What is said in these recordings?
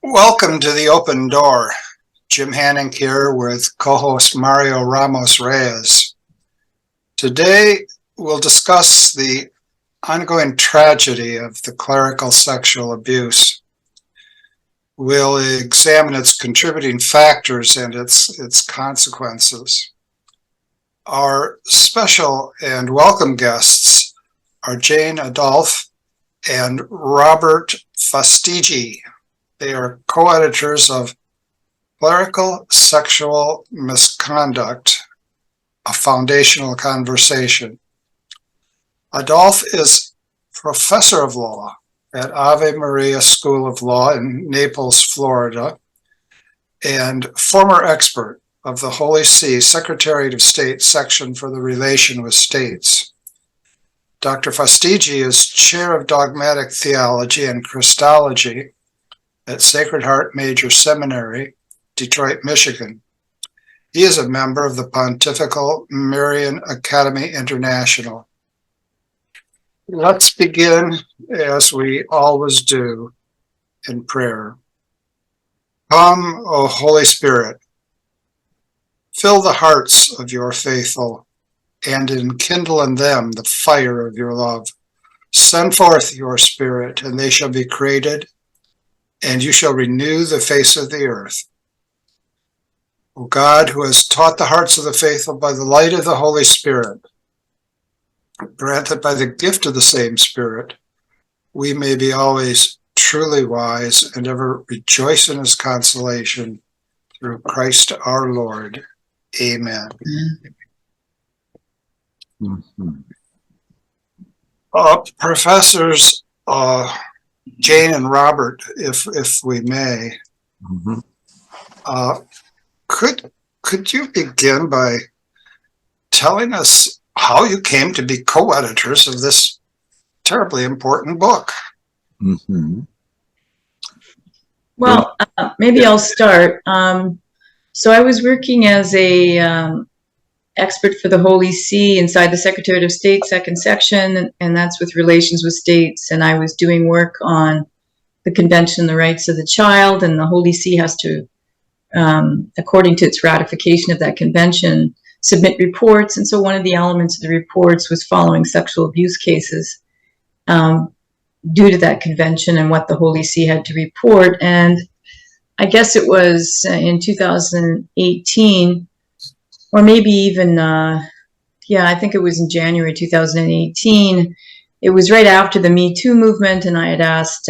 Welcome to The Open Door. Jim Hanning here with co-host Mario Ramos-Reyes. Today we'll discuss the ongoing tragedy of the clerical sexual abuse. We'll examine its contributing factors and its consequences. Our special and welcome guests are Jane Adolphe and Robert Fastiggi. They are co-editors of Clerical Sexual Misconduct, a Foundational Conversation. Adolph is professor of law at Ave Maria School of Law in Naples, Florida, and former expert of the Holy See Secretariat of State section for the relation with states. Dr. Fastiggi is chair of Dogmatic Theology and Christology at Sacred Heart Major Seminary, Detroit, Michigan. He is a member of the Pontifical Marian Academy International. Let's begin, as we always do, in prayer. Come, O Holy Spirit, fill the hearts of your faithful, and enkindle in them the fire of your love. Send forth your Spirit, and they shall be created, and you shall renew the face of the earth. O God, who has taught the hearts of the faithful by the light of the Holy Spirit, grant that by the gift of the same Spirit, we may be always truly wise and ever rejoice in his consolation through Christ our Lord. Amen. Professors Jane and Robert, if we may, could you begin by telling us how you came to be co-editors of this terribly important book? Well, maybe I'll start. So I was working as a expert for the Holy See inside the Secretariat of State second section, and that's with relations with states. And I was doing work on the Convention on the Rights of the Child, and the Holy See has to, according to its ratification of that convention, submit reports. And so one of the elements of the reports was following sexual abuse cases due to that convention and what the Holy See had to report. And I guess it was in 2018, or maybe even, I think it was in January 2018. It was right after the Me Too movement, and I had asked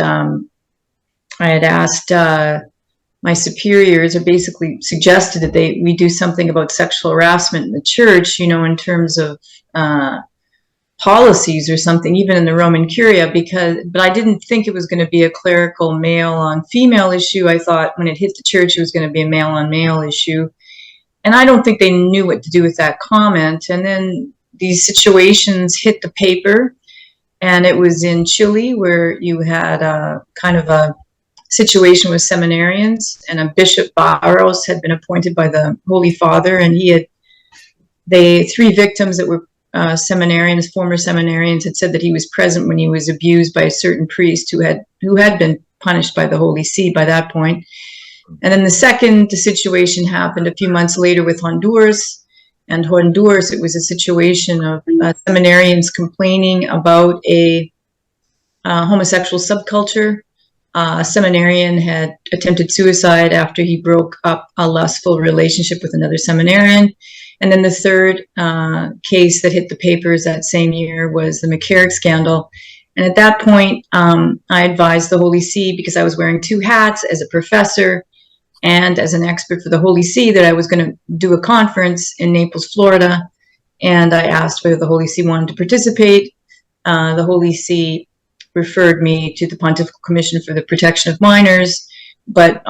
my superiors, or basically suggested that we do something about sexual harassment in the church, in terms of policies or something, even in the Roman Curia, but I didn't think it was going to be a clerical male on female issue. I thought when it hit the church, it was going to be a male on male issue. And I don't think they knew what to do with that comment. And then these situations hit the paper, and it was in Chile where you had a kind of a situation with seminarians, and a Bishop Barros had been appointed by the Holy Father, and three victims that were seminarians, former seminarians, had said that he was present when he was abused by a certain priest who had been punished by the Holy See by that point. And then the second situation happened a few months later with Honduras. And Honduras, it was a situation of seminarians complaining about a homosexual subculture. A seminarian had attempted suicide after he broke up a lustful relationship with another seminarian. And then the third case that hit the papers that same year was the McCarrick scandal. And at that point, I advised the Holy See, because I was wearing two hats as a professor and as an expert for the Holy See, that I was going to do a conference in Naples, Florida. And I asked whether the Holy See wanted to participate. The Holy See referred me to the Pontifical Commission for the Protection of Minors. But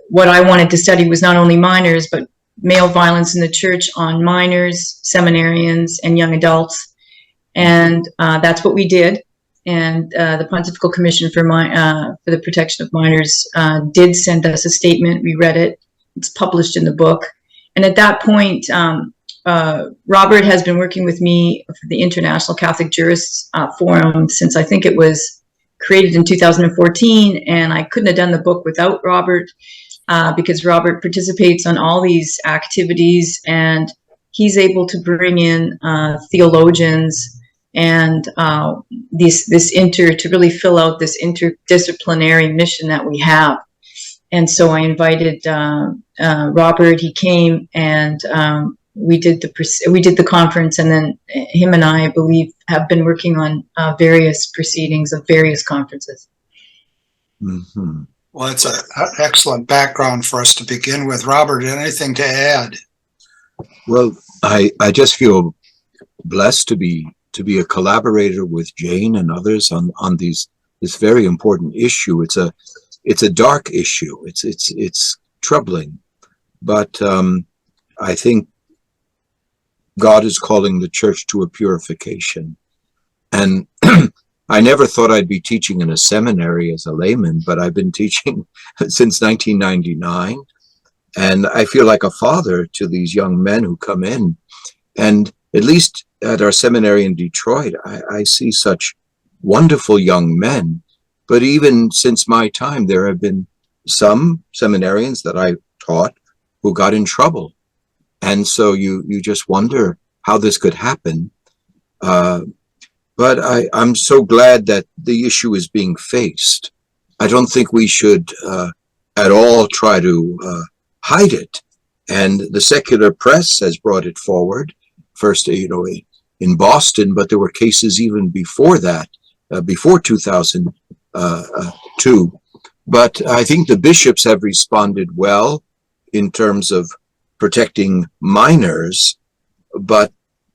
what I wanted to study was not only minors, but male violence in the church on minors, seminarians, and young adults. And that's what we did. And the Pontifical Commission for the Protection of Minors did send us a statement. We read it. It's published in the book. And at that point, Robert has been working with me for the International Catholic Jurists Forum since I think it was created in 2014, and I couldn't have done the book without Robert, because Robert participates on all these activities, and he's able to bring in theologians and to really fill out this interdisciplinary mission that we have. And so I invited Robert. He came, and we did the conference, and then him and I believe, have been working on various proceedings of various conferences. Mm-hmm. Well, it's an excellent background for us to begin with. Robert, anything to add? Well, I just feel blessed to be a collaborator with Jane and others on this very important issue. It's a dark issue. It's troubling, but I think God is calling the church to a purification. And I never thought I'd be teaching in a seminary as a layman, but I've been teaching since 1999. And I feel like a father to these young men who come in. And at least at our seminary in Detroit, I see such wonderful young men. But even since my time, there have been some seminarians that I taught who got in trouble. And so you just wonder how this could happen. But I'm so glad that the issue is being faced. I don't think we should at all try to hide it. And the secular press has brought it forward, first, in Boston, but there were cases even before that, before 2002. But I think the bishops have responded well in terms of protecting minors. But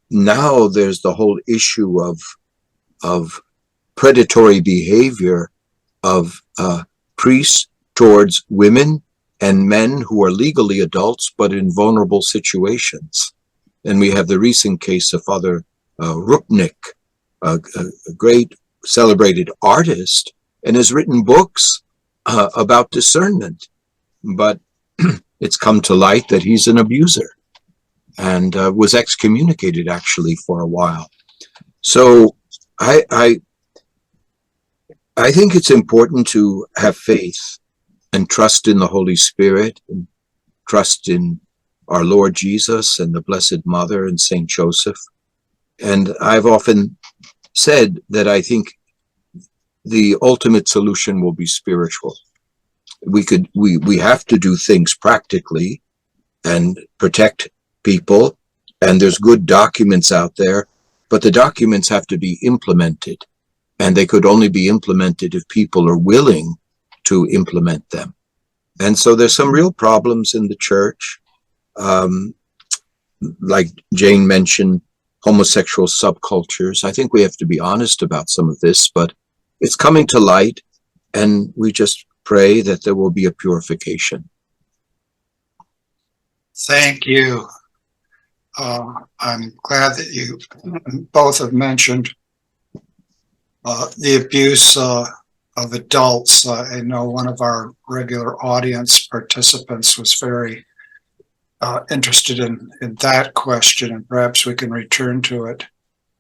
now there's the whole issue of predatory behavior of priests towards women and men who are legally adults but in vulnerable situations. And we have the recent case of Father Rupnik, a great celebrated artist, and has written books about discernment. But it's come to light that he's an abuser and was excommunicated actually for a while. So I think it's important to have faith and trust in the Holy Spirit and trust in our Lord Jesus and the Blessed Mother and Saint Joseph. And I've often said that I think the ultimate solution will be spiritual. We have to do things practically and protect people, and there's good documents out there, but the documents have to be implemented, and they could only be implemented if people are willing to implement them. And so there's some real problems in the church, like Jane mentioned, homosexual subcultures. I think we have to be honest about some of this, but it's coming to light, and we just pray that there will be a purification. Thank you. I'm glad that you both have mentioned the abuse of adults. I know one of our regular audience participants was very interested in that question, and perhaps we can return to it.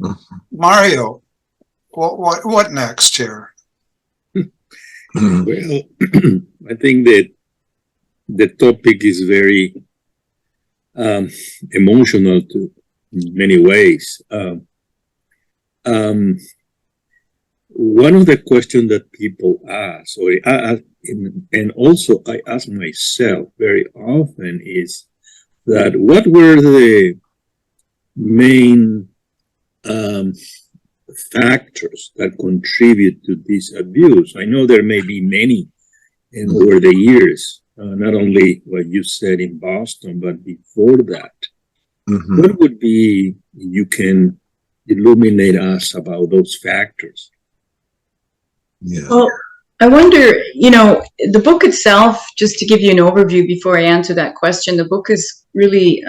Mm-hmm. Mario, what next here? Well, I think that the topic is very emotional in many ways. One of the questions that people ask, and also I ask myself very often, is that what were the main factors that contribute to this abuse? I know there may be many over the years, not only what you said in Boston, but before that. Mm-hmm. What would be, you can illuminate us about those factors? Yeah. Well, I wonder, the book itself, just to give you an overview before I answer that question, the book is really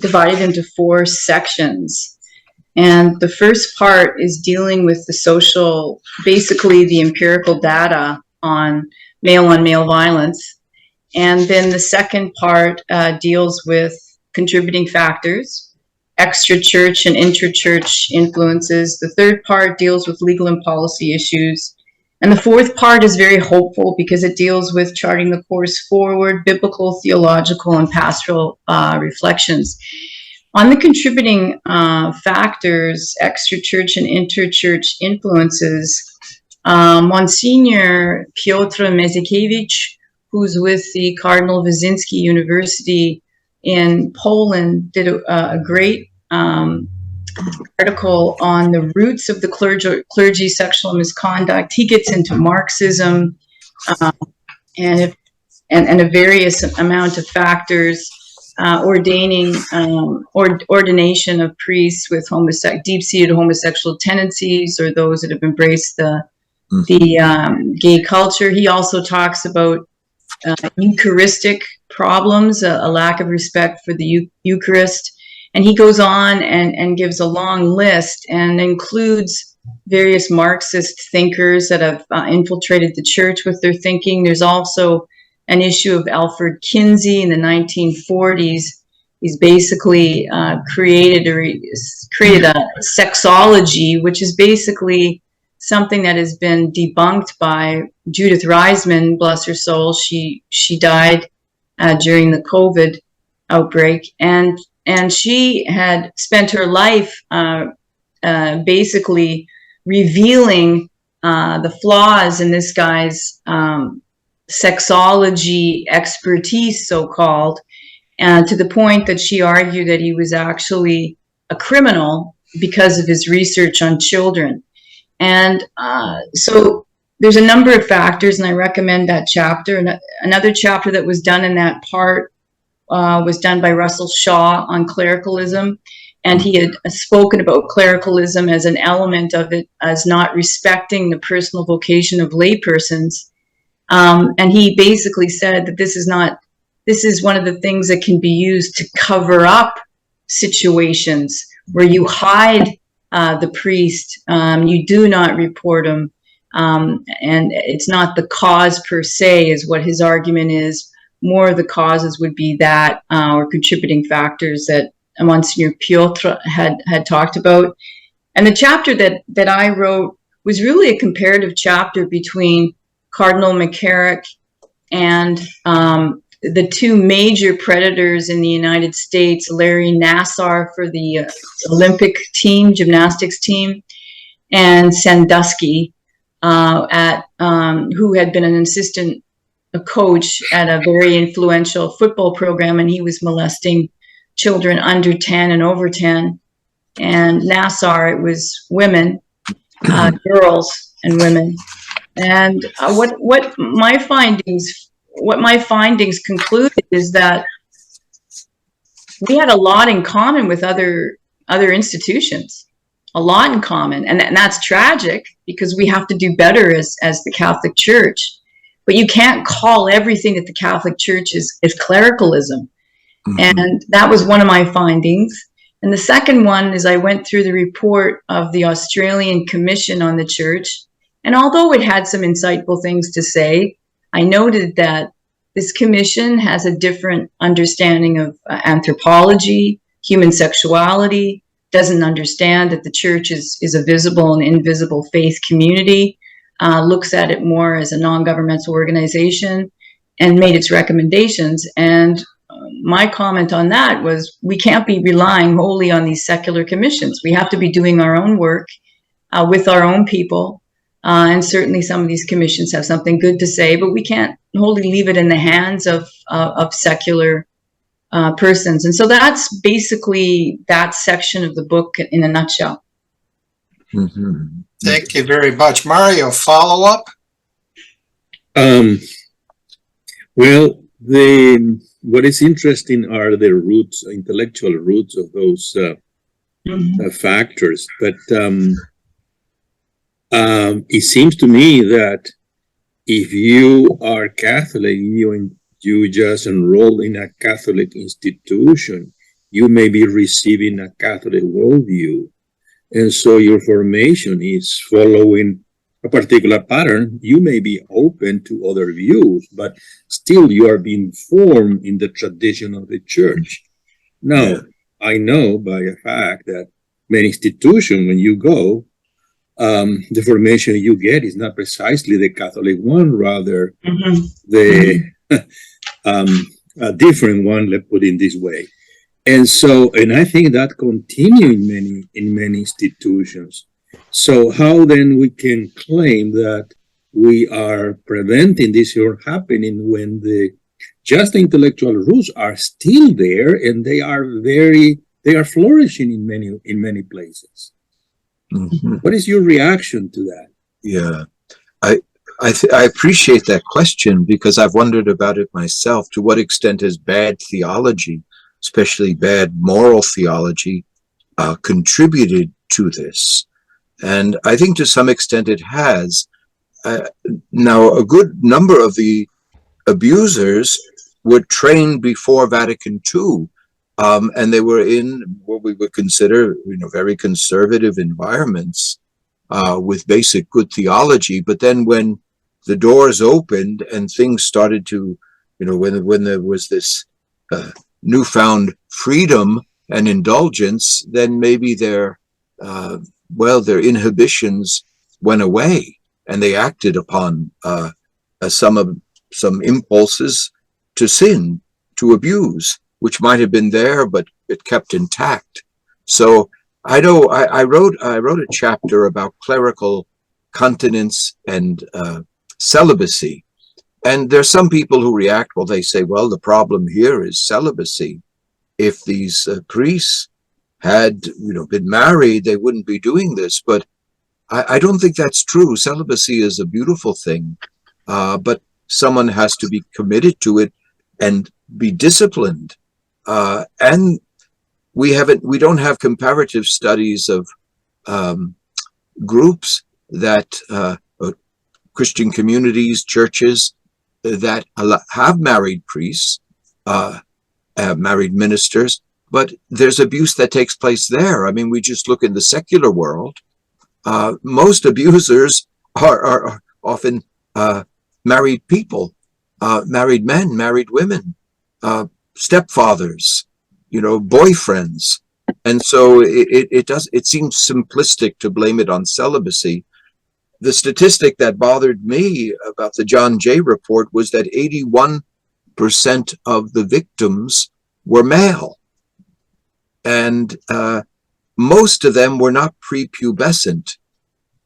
divided into 4 sections. And the first part is dealing with the social, basically the empirical data on male violence. And then the second part deals with contributing factors. extra-church and inter-church influences. The third part deals with legal and policy issues. And the fourth part is very hopeful because it deals with charting the course forward, biblical, theological, and pastoral reflections. On the contributing factors, extra-church and inter-church influences, Monsignor Piotr Mezkiewicz, who's with the Cardinal Wyszynski University in Poland, did a great article on the roots of the clergy sexual misconduct. He gets into Marxism and a various amount of factors, ordination of priests with deep-seated homosexual tendencies, or those that have embraced the gay culture. He also talks about Eucharistic problems, a lack of respect for the Eucharist. And he goes on and gives a long list and includes various Marxist thinkers that have infiltrated the church with their thinking. There's also an issue of Alfred Kinsey in the 1940s. He's basically created a sexology, which is basically something that has been debunked by Judith Reisman, bless her soul. She died during the COVID outbreak, and she had spent her life basically revealing the flaws in this guy's sexology expertise, so-called, to the point that she argued that he was actually a criminal because of his research on children. And so there's a number of factors, and I recommend that chapter. And another chapter that was done in that part was done by Russell Shaw on clericalism. And he had spoken about clericalism as an element of it, as not respecting the personal vocation of laypersons. And he basically said that this is one of the things that can be used to cover up situations where you hide the priest, you do not report him, and it's not the cause per se, is what his argument is. More of the causes would be that, or contributing factors that Monsignor Piotr had talked about. And the chapter that I wrote was really a comparative chapter between Cardinal McCarrick and the two major predators in the United States, Larry Nassar for the Olympic team, gymnastics team, and Sandusky, who had been an assistant coach at a very influential football program, and he was molesting children under 10 and over 10. And Nassar, it was women, girls and women. And what my findings concluded is that we had a lot in common with other institutions, a lot in common, and that's tragic because we have to do better as the Catholic Church. But you can't call everything that the Catholic Church is clericalism. Mm-hmm. And that was one of my findings. And the second one is I went through the report of the Australian Commission on the Church. And although it had some insightful things to say, I noted that this commission has a different understanding of anthropology, human sexuality, doesn't understand that the church is a visible and invisible faith community, looks at it more as a non-governmental organization, and made its recommendations. And my comment on that was we can't be relying wholly on these secular commissions. We have to be doing our own work with our own people. And certainly some of these commissions have something good to say, but we can't wholly leave it in the hands of secular persons. And so that's basically that section of the book in a nutshell. Mm-hmm. Thank you very much. Mario, follow up? Well, what is interesting are the roots, intellectual roots of those factors. But it seems to me that if you are Catholic, you just enroll in a Catholic institution, you may be receiving a Catholic worldview. And so your formation is following a particular pattern. You may be open to other views, but still you are being formed in the tradition of the church. Now, I know by a fact that many institutions, when you go, the formation you get is not precisely the Catholic one, rather the a different one, let's put it this way. And so, and I think that continues in many institutions. So how then we can claim that we are preventing this from happening when the just intellectual roots are still there and they are flourishing in many places? Mhm. What is your reaction to that? Yeah, I appreciate that question because I've wondered about it myself. To what extent has bad theology, especially bad moral theology, contributed to this? And I think to some extent it has. Now, a good number of the abusers were trained before Vatican II, and they were in what we would consider, very conservative environments with basic good theology. But then when the doors opened and things started to, when there was this newfound freedom and indulgence, then maybe their inhibitions went away, and they acted upon some impulses to sin, to abuse, which might have been there, but it kept intact. So I know I wrote a chapter about clerical continence and celibacy, and there's some people who react. Well, they say, well, the problem here is celibacy. If these priests had been married, they wouldn't be doing this. But I don't think that's true. Celibacy is a beautiful thing, but someone has to be committed to it and be disciplined. And we don't have comparative studies of groups that Christian communities, churches that have married priests, married ministers, but there's abuse that takes place there. I mean, we just look in the secular world. Most abusers are often married people, married men, married women, stepfathers, boyfriends. And so it seems simplistic to blame it on celibacy. The statistic that bothered me about the John Jay report was that 81% of the victims were male. And most of them were not prepubescent.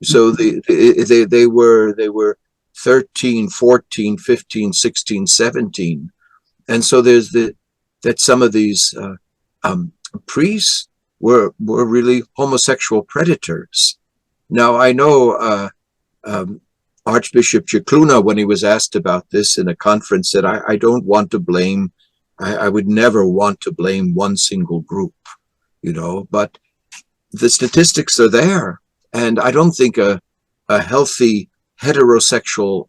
So they were 13, 14, 15, 16, 17. And so there's that some of these priests were really homosexual predators. Now, I know Archbishop Chicluna, when he was asked about this in a conference, said, I don't want to blame, I would never want to blame one single group, but the statistics are there. And I don't think a healthy heterosexual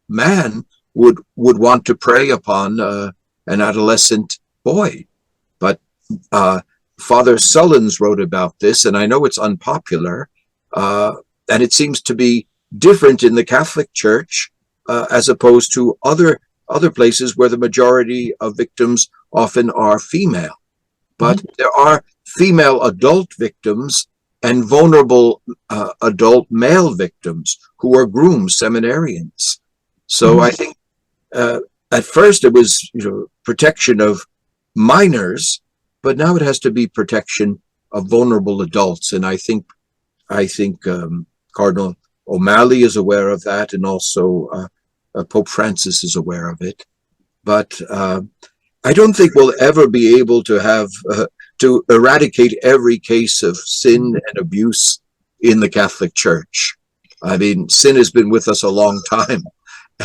man would want to prey upon an adolescent boy. But Father Sullins wrote about this, and I know it's unpopular, and it seems to be different in the Catholic Church as opposed to other places where the majority of victims often are female. But there are female adult victims and vulnerable adult male victims who are grooms, seminarians. So I think at first it was protection of minors, but now it has to be protection of vulnerable adults. And I think Cardinal O'Malley is aware of that, and also Pope Francis is aware of it. But I don't think we'll ever be able to have to eradicate every case of sin and abuse in the Catholic Church. I mean, sin has been with us a long time.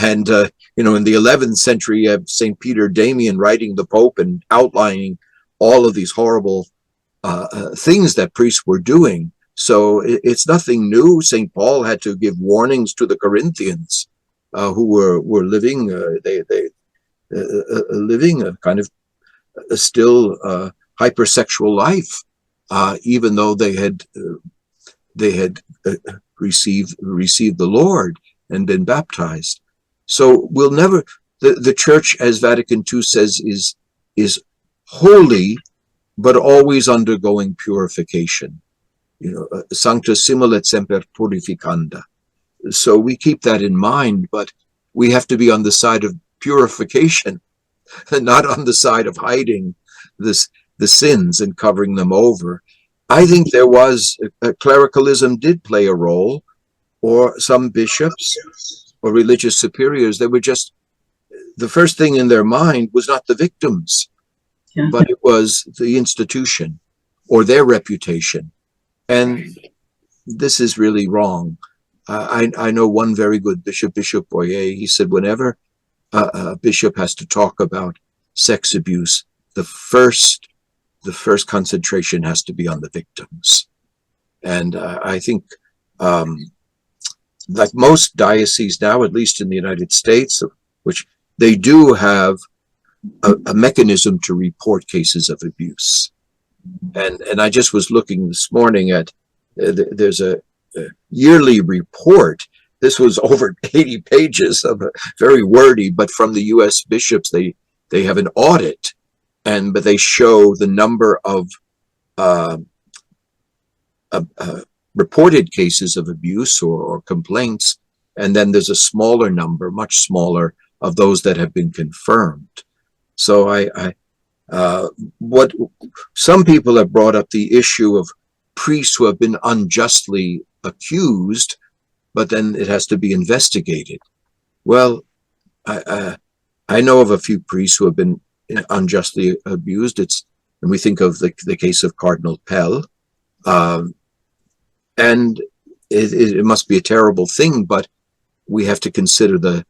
And, in the 11th century, you have St. Peter Damian writing the Pope and outlining all of these horrible things that priests were doing. So it's nothing new. St. Paul had to give warnings to the Corinthians who were living, living a kind of still hypersexual life, even though they had received the Lord and been baptized. So we'll never, the Church, as Vatican II says, is holy, but always undergoing purification. Sancta simul et semper purificanda. So we keep that in mind, but we have to be on the side of purification, and not on the side of hiding the sins and covering them over. I think there was clericalism did play a role, or some bishops or religious superiors. They were just, the first thing in their mind was not the victims, but it was the institution or their reputation. And this is really wrong. I know one very good bishop, Bishop Boyer. He said whenever a bishop has to talk about sex abuse, the first concentration has to be on the victims. And I think, like most dioceses now, at least in the United States, which they do have a mechanism to report cases of abuse. And I just was looking this morning at, there's a yearly report. This was over 80 pages of very wordy, but from the U.S. bishops, they have an audit, but they show the number of reported cases of abuse or complaints, and then there's a smaller number, much smaller, of those that have been confirmed. So what some people have brought up the issue of priests who have been unjustly accused, but then it has to be investigated. Well, I know of a few priests who have been unjustly abused. And we think of the case of Cardinal Pell, and it must be a terrible thing, but we have to consider the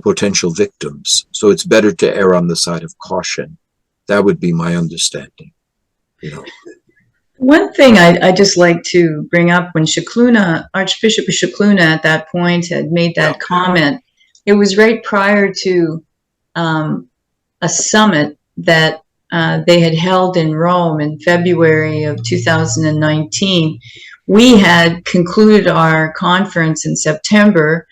potential victims. So it's better to err on the side of caution. That would be my understanding. One thing I just like to bring up, when Scicluna, Archbishop of Scicluna at that point had made that comment, it was right prior to a summit that they had held in Rome in February of 2019. We had concluded our conference in September.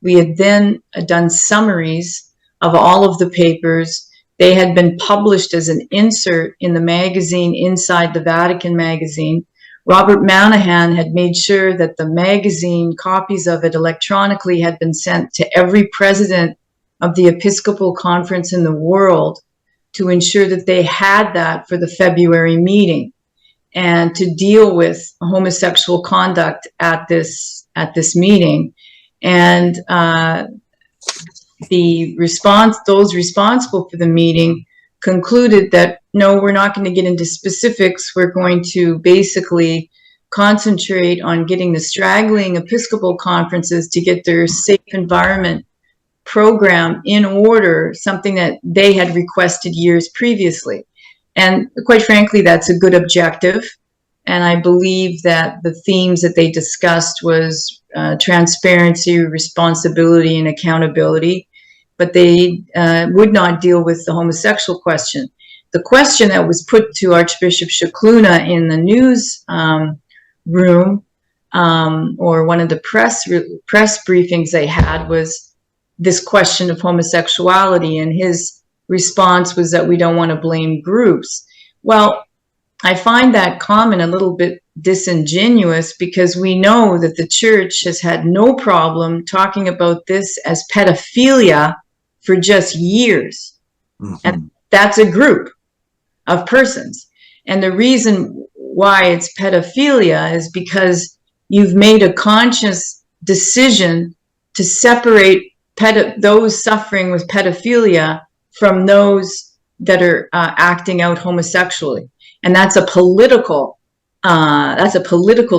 We had then done summaries of all of the papers. They had been published as an insert in the magazine Inside the Vatican magazine. Robert Manahan had made sure that the magazine, copies of it electronically, had been sent to every president of the Episcopal Conference in the world to ensure that they had that for the February meeting, and to deal with homosexual conduct at this meeting. And those responsible for the meeting concluded that, no, we're not going to get into specifics. We're going to basically concentrate on getting the straggling Episcopal conferences to get their safe environment program in order, something that they had requested years previously. And quite frankly, that's a good objective. And I believe that the themes that they discussed was transparency, responsibility, and accountability. But they would not deal with the homosexual question. The question that was put to Archbishop Scicluna in the news room, or one of the press briefings they had, was this question of homosexuality, and his response was that we don't want to blame groups. Well, I find that comment a little bit disingenuous, because we know that the church has had no problem talking about this as pedophilia for just years. Mm-hmm. And that's a group of persons. And the reason why it's pedophilia is because you've made a conscious decision to separate those suffering with pedophilia from those that are acting out homosexually. And that's a political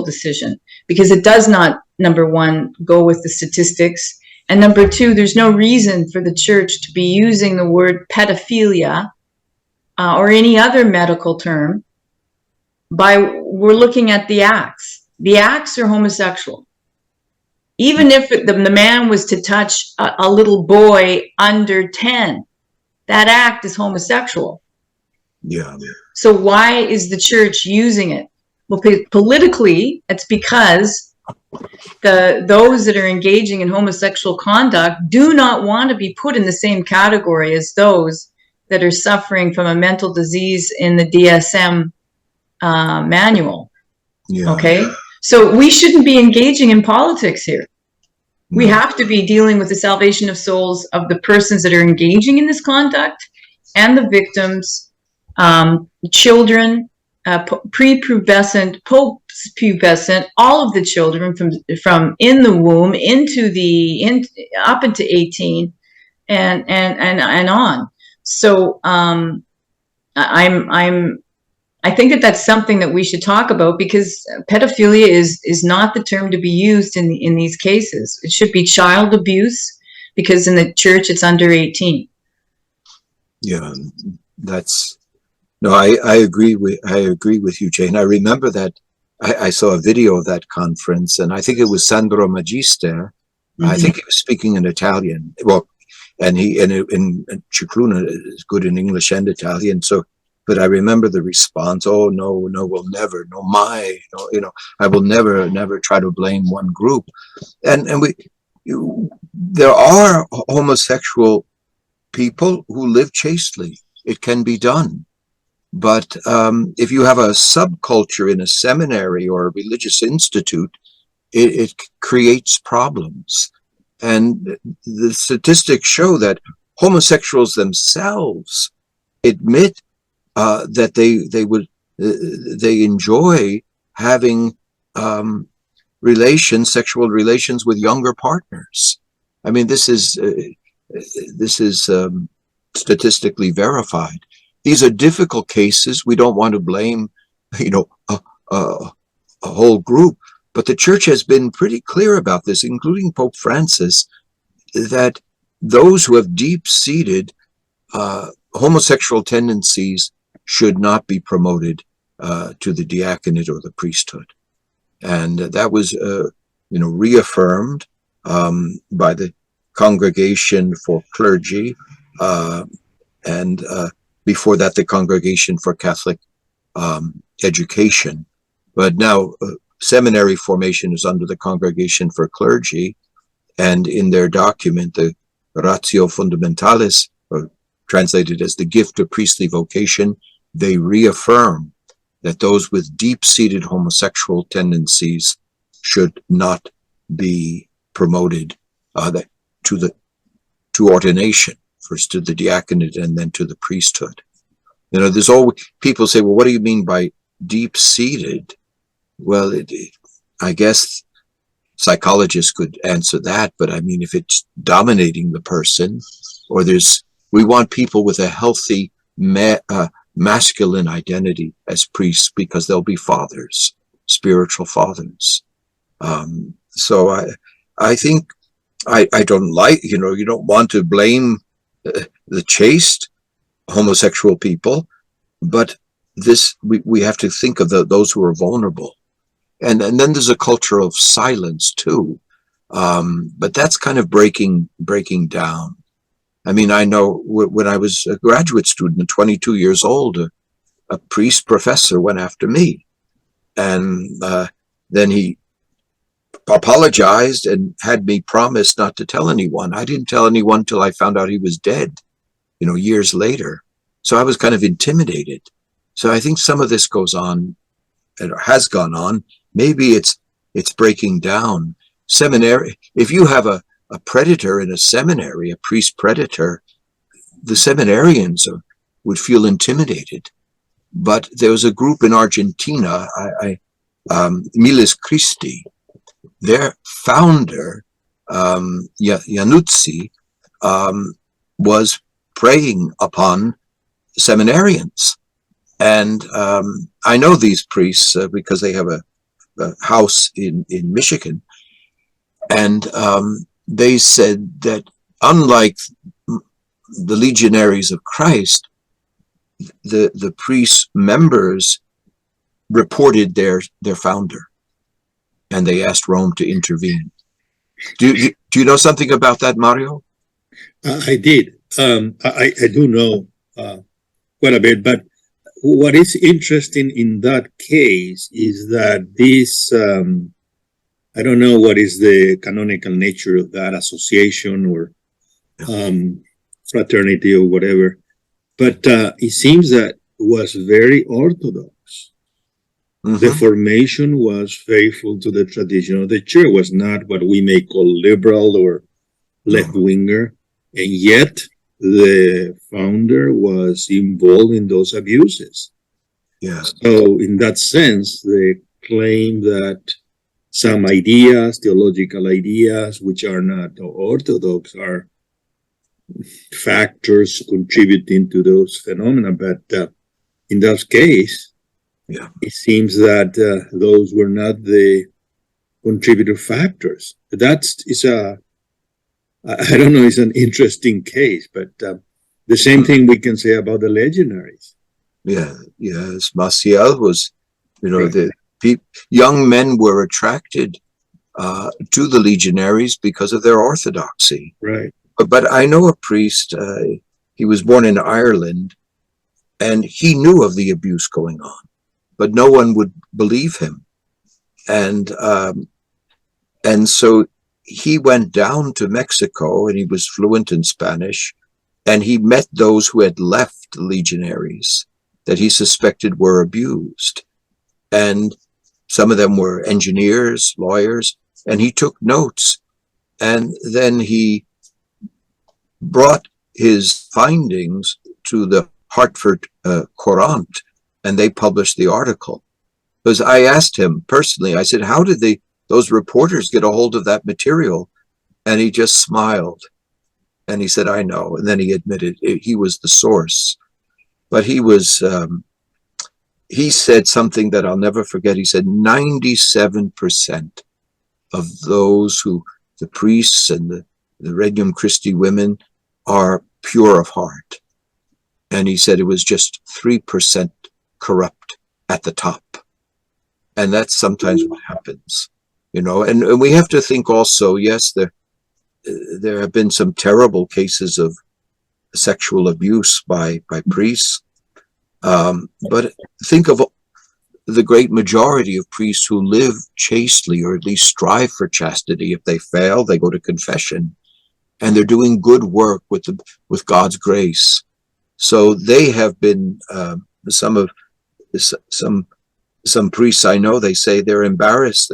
decision, because it does not, number one, go with the statistics. And number two, there's no reason for the church to be using the word pedophilia or any other medical term. We're looking at the acts. The acts are homosexual. Even if the man was to touch a little boy under 10, that act is homosexual. Yeah. So why is the church using it? Well, politically, it's because those that are engaging in homosexual conduct do not want to be put in the same category as those that are suffering from a mental disease in the DSM manual. Yeah. Okay, so we shouldn't be engaging in politics here. We No. have to be dealing with the salvation of souls of the persons that are engaging in this conduct and the victims, children, prepubescent, post-pubescent, all of the children from in the womb up into 18 and on. So I think that that's something that we should talk about, because pedophilia is not the term to be used in these cases. It should be child abuse, because in the church it's under 18. Yeah, that's no. I agree with you, Jane. I remember that I saw a video of that conference, and I think it was Sandro Magister. I think he was speaking in Italian. Well, and in Cicluna is good in English and Italian. So, but I remember the response. Oh no, we'll never. No, I will never try to blame one group. And there are homosexual people who live chastely. It can be done. But if you have a subculture in a seminary or a religious institute, it creates problems. And the statistics show that homosexuals themselves admit that they enjoy having sexual relations with younger partners. I mean, this is statistically verified. These are difficult cases. We don't want to blame, a whole group, but the church has been pretty clear about this, including Pope Francis, that those who have deep-seated homosexual tendencies should not be promoted to the diaconate or the priesthood. And that was, reaffirmed by the Congregation for Clergy, and before that, the Congregation for Catholic Education. But now seminary formation is under the Congregation for Clergy, and in their document, the Ratio Fundamentalis, or translated as the gift of priestly vocation, they reaffirm that those with deep-seated homosexual tendencies should not be promoted to ordination, first to the diaconate and then to the priesthood. There's always people say, well, what do you mean by deep-seated? Well, I guess psychologists could answer that, but I mean, if it's dominating the person, or we want people with a healthy masculine identity as priests, because they'll be fathers, spiritual fathers. So I think I don't like, you don't want to blame the chaste homosexual people, but we have to think of those who are vulnerable. And then there's a culture of silence too. But that's kind of breaking down. I mean, I know when I was a graduate student, 22 years old, a priest professor went after me. And then he apologized and had me promise not to tell anyone. I didn't tell anyone till I found out he was dead, years later. So I was kind of intimidated. So I think some of this goes on, and has gone on. Maybe it's breaking down. Seminary, if you have a predator in a seminary, a priest predator, the seminarians would feel intimidated. But there was a group in Argentina, Miles Christi, their founder, Iannuzzi, was preying upon seminarians. And I know these priests because they have a house in Michigan. And they said that unlike the legionaries of Christ, the priest members reported their founder, and they asked Rome to intervene. Do you know something about that, Mario? I did. I do know quite a bit, but what is interesting in that case is that this, I don't know what is the canonical nature of that association or fraternity or whatever, But it seems that was very orthodox. The Mhm. formation was faithful to the tradition of the church, was not what we may call liberal or left-winger, and yet the founder was involved in those abuses. Yeah. So in that sense, they claim that some ideas, theological ideas, which are not orthodox, are factors contributing to those phenomena. But in that case, Yeah. it seems that those were not the contributor factors. I don't know, it's an interesting case, but the same thing we can say about the legionaries. Yeah. Yes. Maciel was, Right. the young men were attracted to the legionaries because of their orthodoxy. Right. But I know a priest, he was born in Ireland, and he knew of the abuse going on, but no one would believe him. And so he went down to Mexico, and he was fluent in Spanish, and he met those who had left the legionaries that he suspected were abused. And some of them were engineers, lawyers, and he took notes. And then he brought his findings to the Hartford Courant, and they published the article. Because I asked him personally, I said, how did those reporters get a hold of that material? And he just smiled. And he said, I know. And then he admitted he was the source. But he was, he said something that I'll never forget. He said 97% of those the priests and the Regnum Christi women are pure of heart. And he said it was just 3% corrupt at the top. And that's sometimes what happens, and we have to think also, yes, there have been some terrible cases of sexual abuse by priests. But think of the great majority of priests who live chastely, or at least strive for chastity. If they fail, they go to confession, and they're doing good work with God's grace. So they have been some priests I know, they say they're embarrassed.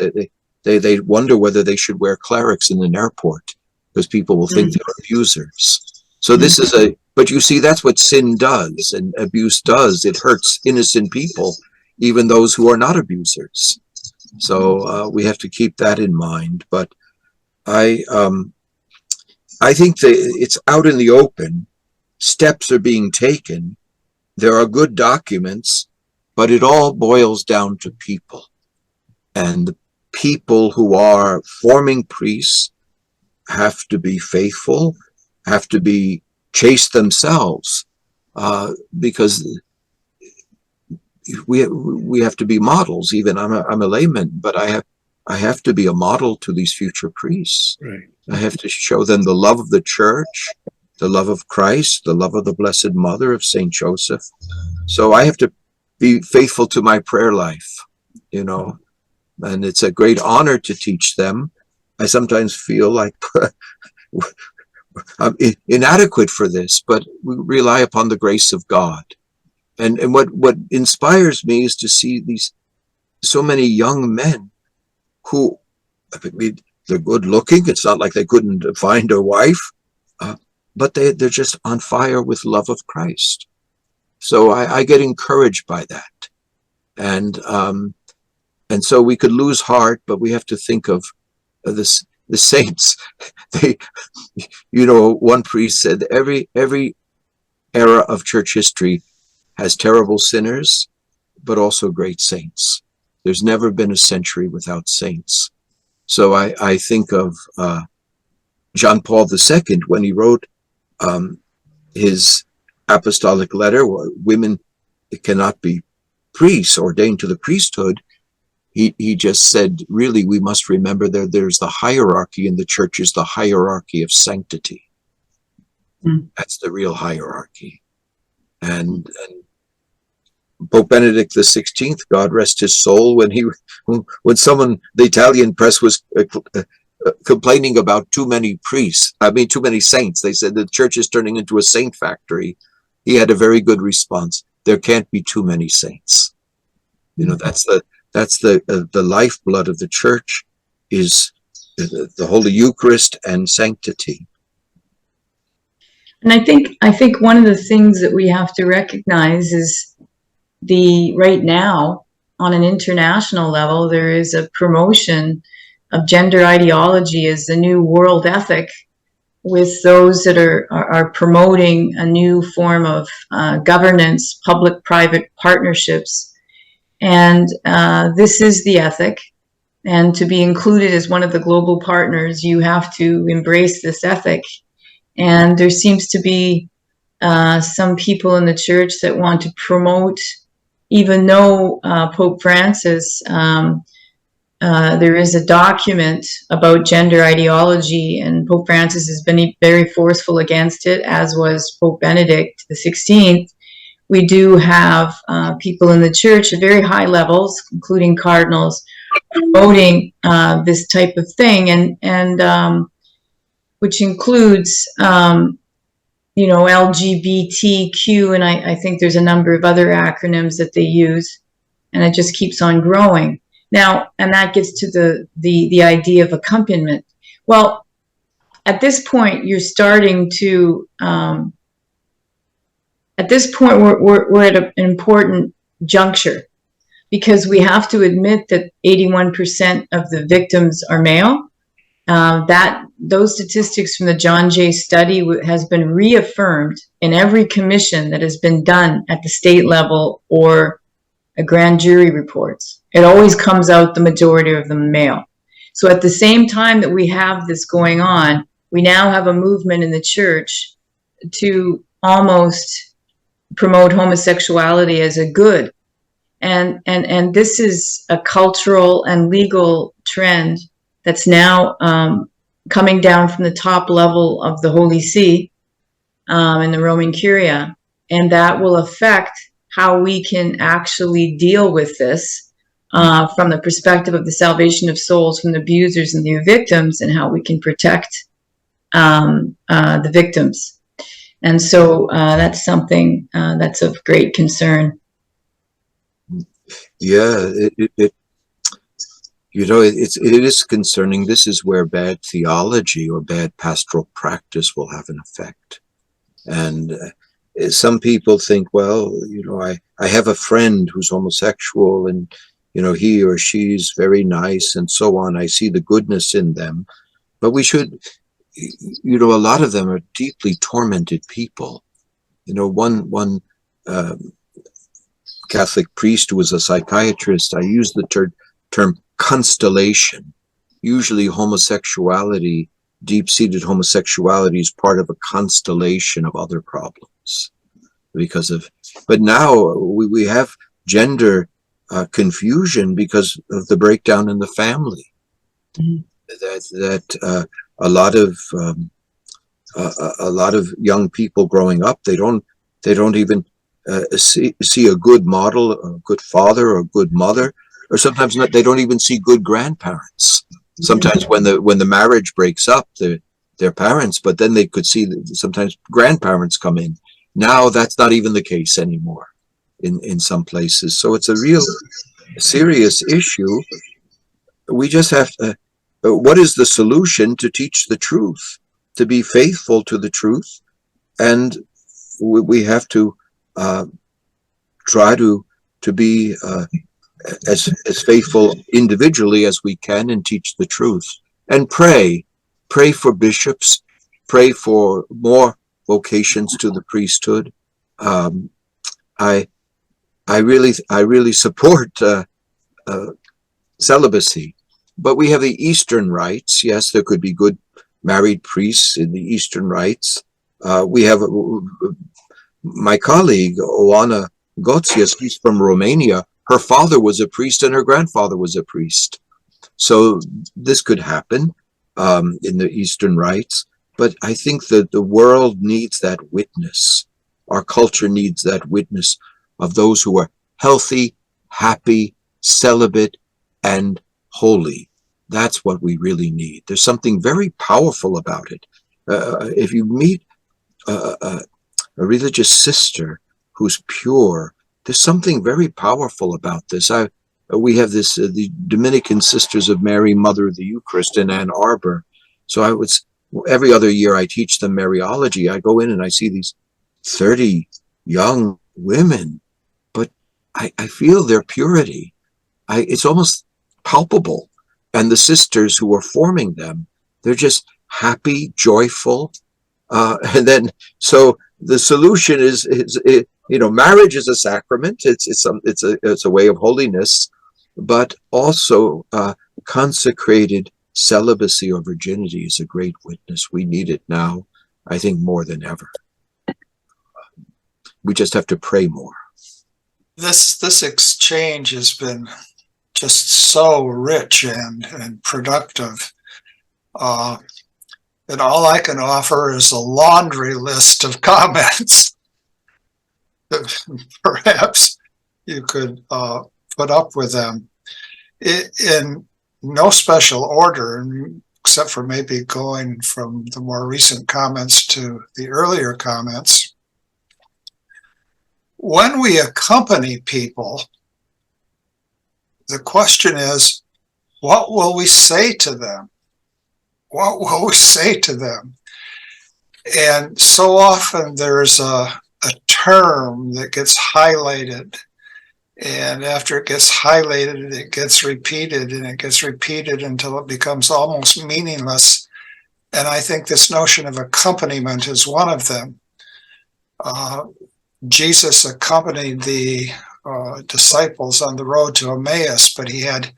They wonder whether they should wear clerics in an airport because people will think they're abusers. So this is but you see, that's what sin does and abuse does. It hurts innocent people, even those who are not abusers. So we have to keep that in mind. But I think that it's out in the open. Steps are being taken. There are good documents, but it all boils down to people. And the people who are forming priests have to be faithful, have to be chaste themselves, because we have to be models. Even I'm a layman, but I have to be a model to these future priests. Right. I have to show them the love of the church, the love of Christ, the love of the Blessed Mother of Saint Joseph. So I have to be faithful to my prayer life, and it's a great honor to teach them. I sometimes feel like I'm inadequate for this, but we rely upon the grace of God. And what inspires me is to see so many young men who, they're good looking. It's not like they couldn't find a wife, but they're just on fire with love of Christ. So I get encouraged by that. And so we could lose heart, but we have to think of the saints. One priest said every era of church history has terrible sinners, but also great saints. There's never been a century without saints. So I think of John Paul II when he wrote his apostolic letter, women cannot be priests ordained to the priesthood. He just said, really, we must remember there's the hierarchy in the church, is the hierarchy of sanctity. That's the real hierarchy. And Pope Benedict XVI, God rest his soul, when the Italian press was complaining about too many saints. They said the church is turning into a saint factory. he had a very good response. There can't be too many saints. You know, that's the lifeblood of the church, is the Holy Eucharist and sanctity. And I think one of the things that we have to recognize is right now on an international level, there is a promotion of gender ideology as the new world ethic, with those that are promoting a new form of governance, public-private partnerships. And this is the ethic. And to be included as one of the global partners, you have to embrace this ethic. And there seems to be some people in the church that want to promote, even though Pope Francis, there is a document about gender ideology, and Pope Francis has been very forceful against it, as was Pope Benedict XVI. We do have people in the church at very high levels, including cardinals, promoting this type of thing, and which includes, LGBTQ, and I think there's a number of other acronyms that they use, and it just keeps on growing. Now, and that gets to the idea of accompaniment. Well, at this point, you're starting to, at this point, we're at an important juncture, because we have to admit that 81% of the victims are male. Those statistics from the John Jay study has been reaffirmed in every commission that has been done at the state level or a grand jury reports. It always comes out the majority of them male. So at the same time that we have this going on, we now have a movement in the church to almost promote homosexuality as a good. And this is a cultural and legal trend that's now coming down from the top level of the Holy See in the Roman Curia. And that will affect how we can actually deal with this from the perspective of the salvation of souls from the abusers and the victims, and how we can protect the victims. And so that's something that's of great concern. Yeah, it is concerning. This is where bad theology or bad pastoral practice will have an effect. And some people think, well, I have a friend who's homosexual, and he or she's very nice and so on. I see the goodness in them. But we should, a lot of them are deeply tormented people. One Catholic priest who was a psychiatrist, I used the term constellation. Usually homosexuality, deep-seated homosexuality, is part of a constellation of other problems. But now we have gender confusion because of the breakdown in the family. Mm-hmm. That a lot of young people growing up, they don't even see a good model, a good father or a good mother, or sometimes not. They don't even see good grandparents. Sometimes when the marriage breaks up, they're parents, but then they could see that sometimes grandparents come in. Now that's not even the case anymore in some places. So it's a real serious issue. We just have to. What is the solution? To teach the truth, to be faithful to the truth, and we have to try to be as faithful individually as we can, and teach the truth, and pray for bishops, pray for more vocations to the priesthood. I really support celibacy, but we have the Eastern rites. Yes, there could be good married priests in the Eastern rites. We have my colleague Oana Gotsias, she's from Romania. Her father was a priest and her grandfather was a priest. So this could happen in the Eastern rites. But I think that the world needs that witness. Our culture needs that witness of those who are healthy, happy, celibate, and holy. That's what we really need. There's something very powerful about it. If you meet religious sister who's pure. There's something very powerful about this. We have this, the Dominican Sisters of Mary, Mother of the Eucharist in Ann Arbor. So every other year I teach them Mariology. I go in and I see these 30 young women, but I feel their purity. It's almost palpable. And the sisters who are forming them, they're just happy, joyful. And then, so the solution is marriage is a sacrament. It's a way of holiness, but also consecrated celibacy or virginity is a great witness. We need it now, I think, more than ever. We just have to pray more. This exchange has been just so rich and productive. And all I can offer is a laundry list of comments that perhaps you could put up with them in no special order, except for maybe going from the more recent comments to the earlier comments. When we accompany people, the question is, what will we say to them? What will we say to them? And so often there's a term that gets highlighted, and after it gets highlighted, it gets repeated, and it gets repeated until it becomes almost meaningless. And I think this notion of accompaniment is one of them. Jesus accompanied the disciples on the road to Emmaus, but he had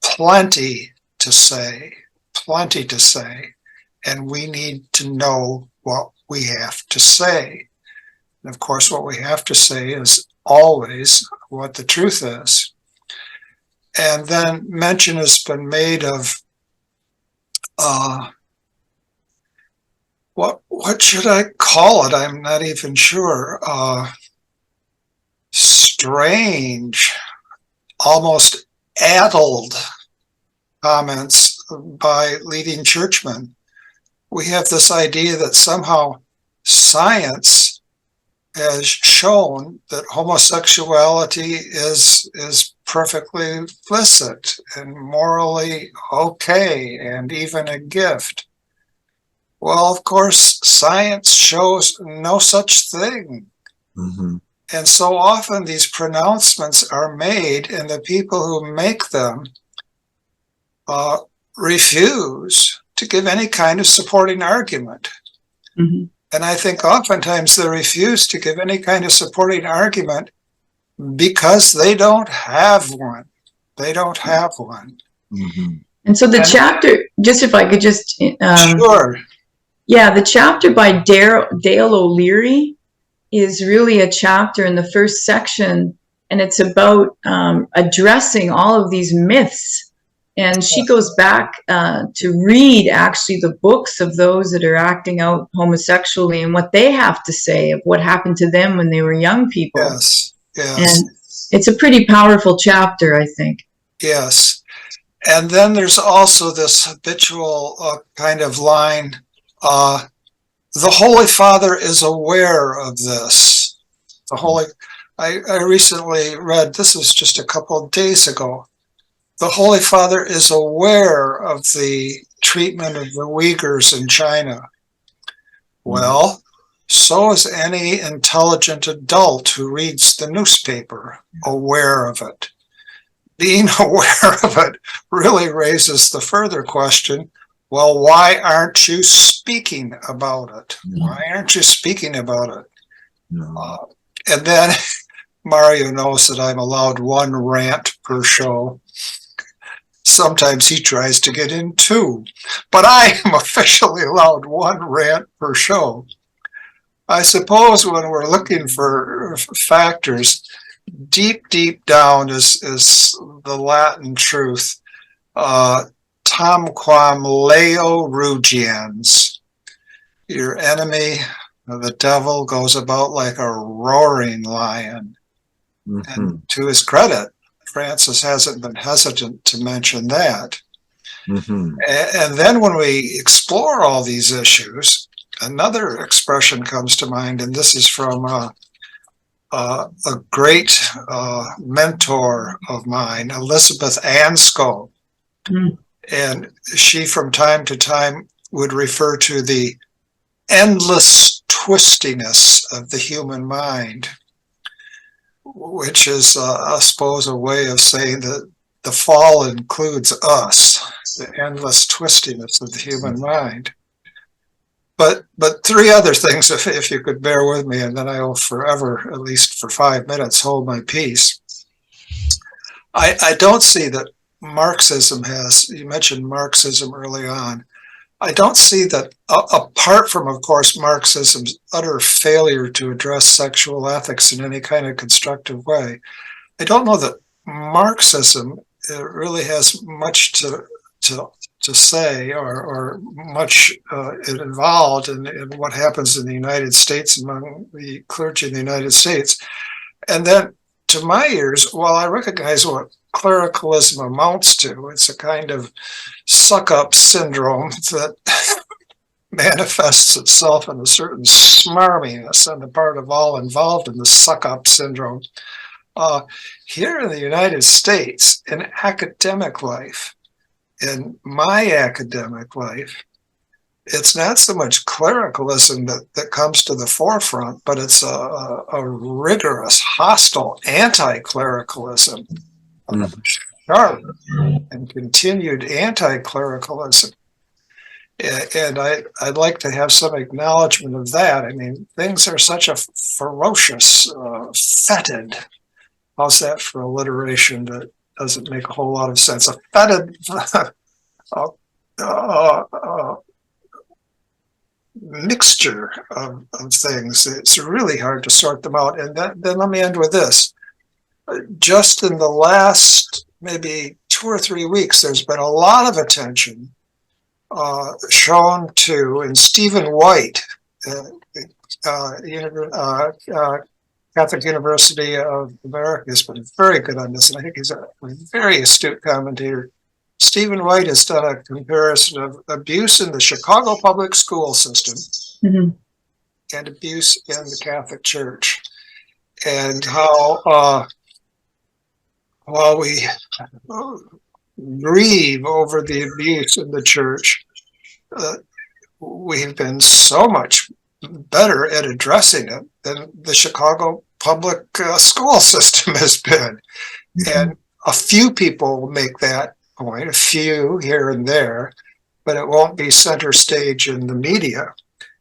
plenty to say, and we need to know what we have to say. And of course, what we have to say is always what the truth is. And then mention has been made of what should I call it? I'm not even sure. Strange, almost addled comments by leading churchmen. We have this idea that somehow science has shown that homosexuality is perfectly licit and morally okay and even a gift. Well, of course, science shows no such thing. Mm-hmm. And so often these pronouncements are made, and the people who make them refuse to give any kind of supporting argument. Mm-hmm. And I think oftentimes they refuse to give any kind of supporting argument because they don't have one. They don't have one. Mm-hmm. And so the chapter, just if I could just... Sure. Yeah, the chapter by Dale O'Leary is really a chapter in the first section, and it's about addressing all of these myths. And she goes back to read actually the books of those that are acting out homosexually and what they have to say of what happened to them when they were young people. Yes, yes. And it's a pretty powerful chapter, I think. Yes. And then there's also this habitual kind of line, the Holy Father is aware of this. I recently read, this was just a couple of days ago, the Holy Father is aware of the treatment of the Uyghurs in China. Well, so is any intelligent adult who reads the newspaper aware of it. Being aware of it really raises the further question, well, why aren't you speaking about it? Why aren't you speaking about it? And then Mario knows that I'm allowed one rant per show. Sometimes he tries to get in two, but I am officially allowed one rant per show. I suppose when we're looking for factors, deep down is the Latin truth, tamquam leo rugiens. Your enemy, the devil, goes about like a roaring lion. Mm-hmm. And to his credit, Francis hasn't been hesitant to mention that. Mm-hmm. And then when we explore all these issues, another expression comes to mind, and this is from a great mentor of mine, Elizabeth Anscombe. Mm. And she, from time to time, would refer to the endless twistiness of the human mind, which is, I suppose, a way of saying that the fall includes us, the endless twistiness of the human mind. But three other things, if you could bear with me, and then I will forever, at least for 5 minutes, hold my peace. I don't see that Marxism has, you mentioned Marxism early on, I don't see that, apart from, of course, Marxism's utter failure to address sexual ethics in any kind of constructive way, I don't know that Marxism really has much to say or much involved in what happens in the United States among the clergy in the United States. And then, to my ears, while I recognize what clericalism amounts to, it's a kind of suck-up syndrome that manifests itself in a certain smarminess on the part of all involved in the suck-up syndrome. Here in the United States, in academic life, in my academic life, it's not so much clericalism that comes to the forefront, but it's a rigorous, hostile anti-clericalism, sharp and continued anti-clericalism. And I'd like to have some acknowledgement of that. I mean, things are such a ferocious, fetid, how's that for alliteration that doesn't make a whole lot of sense, a fetid mixture of things. It's really hard to sort them out. And then let me end with this. Just in the last maybe 2 or 3 weeks, there's been a lot of attention shown to, and Stephen White, Catholic University of America, has been very good on this, and I think he's a very astute commentator. Stephen White has done a comparison of abuse in the Chicago public school system and abuse in the Catholic Church, and how while we grieve over the abuse in the Church, we have been so much better at addressing it than the Chicago public school system has been. And a few people will make that point, a few here and there, but it won't be center stage in the media.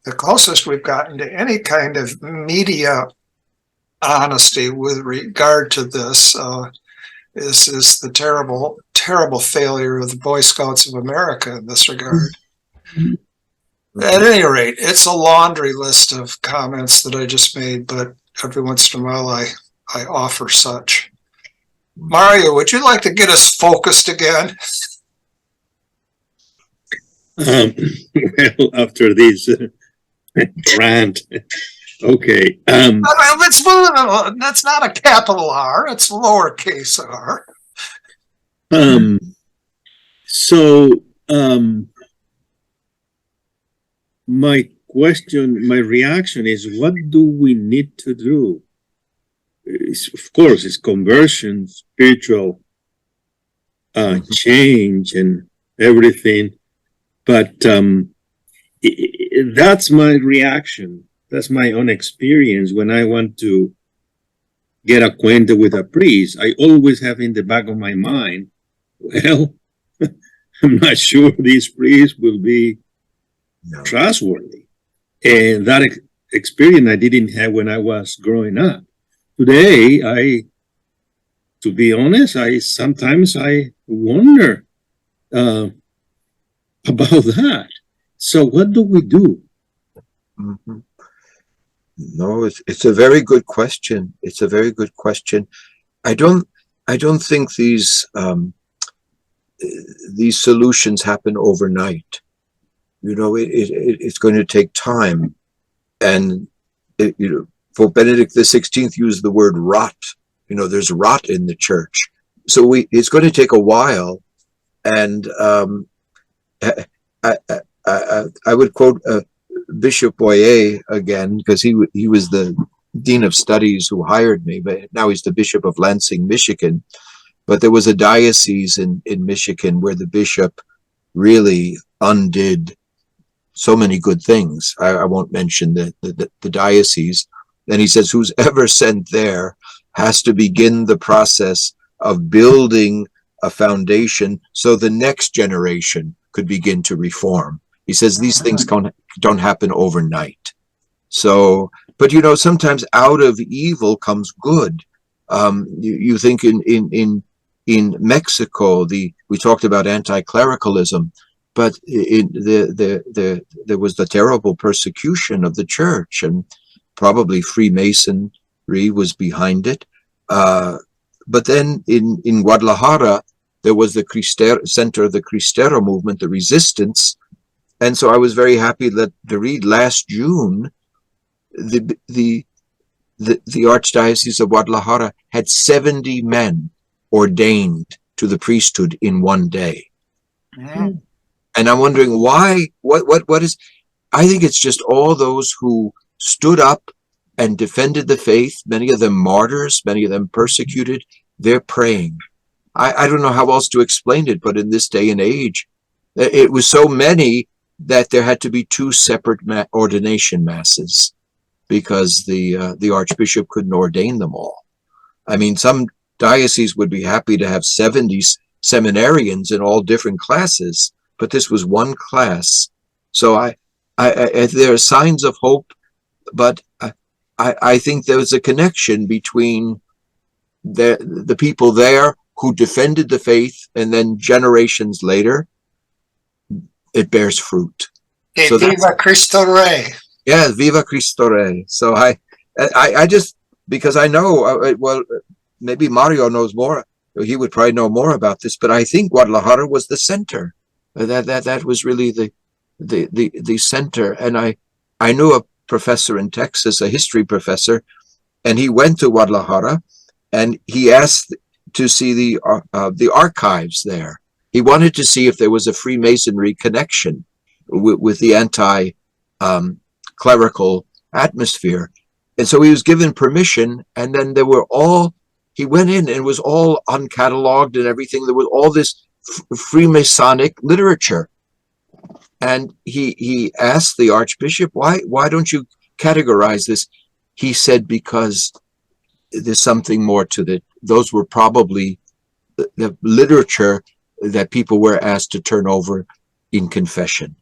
The closest we've gotten to any kind of media honesty with regard to this is the terrible, terrible failure of the Boy Scouts of America in this regard. At any rate, it's a laundry list of comments that I just made, but every once in a while I offer such. Mario, would you like to get us focused again? Well, after this rant, okay. Let's move on. That's not a capital R, it's lowercase r. My reaction is, what do we need to do? Of course, it's conversion, spiritual change and everything. But that's my reaction. That's my own experience when I want to get acquainted with a priest. I always have in the back of my mind, well, I'm not sure this priest will be trustworthy. And that experience I didn't have when I was growing up. Today, to be honest, sometimes I wonder about that. So what do we do? No, it's a very good question. It's a very good question. I don't think these solutions happen overnight. You know, it's going to take time, and Pope Benedict XVI used the word rot. You know, there's rot in the church, so it's going to take a while. And I would quote Bishop Boyer again, because he was the Dean of Studies who hired me, but now he's the Bishop of Lansing, Michigan. But there was a diocese in Michigan where the bishop really undid so many good things. I won't mention the diocese. And he says, who's ever sent there has to begin the process of building a foundation so the next generation could begin to reform. He says these things don't happen overnight. So, but you know, sometimes out of evil comes good. You think in Mexico, we talked about anti-clericalism, but there was the terrible persecution of the church, and probably Freemasonry was behind it. But then in Guadalajara, there was the center of the Cristero movement, the resistance. And so I was very happy to read last June, the Archdiocese of Guadalajara had 70 men ordained to the priesthood in one day. Mm. And I'm wondering why, what is, I think it's just all those who stood up and defended the faith, many of them martyrs, many of them persecuted, they're praying. I don't know how else to explain it, but in this day and age, it was so many that there had to be two separate ordination masses because the Archbishop couldn't ordain them all. I mean, some dioceses would be happy to have 70 seminarians in all different classes, but this was one class. So there are signs of hope, but I think there was a connection between the people there who defended the faith, and then generations later, it bears fruit. Okay, So Viva Cristo Rey. Yeah, Viva Cristo Rey. So I just, because I know, well, maybe Mario knows more. He would probably know more about this, but I think Guadalajara was the center. That was really the center. And I knew a professor in Texas, a history professor, and he went to Guadalajara and he asked to see the archives there. He wanted to see if there was a Freemasonry connection with the anti-clerical atmosphere. And so he was given permission, and then he went in and it was all uncatalogued and everything. There was all this Freemasonic literature. And he asked the Archbishop, why don't you categorize this? He said, because there's something more to that. Those were probably the literature that people were asked to turn over in confession.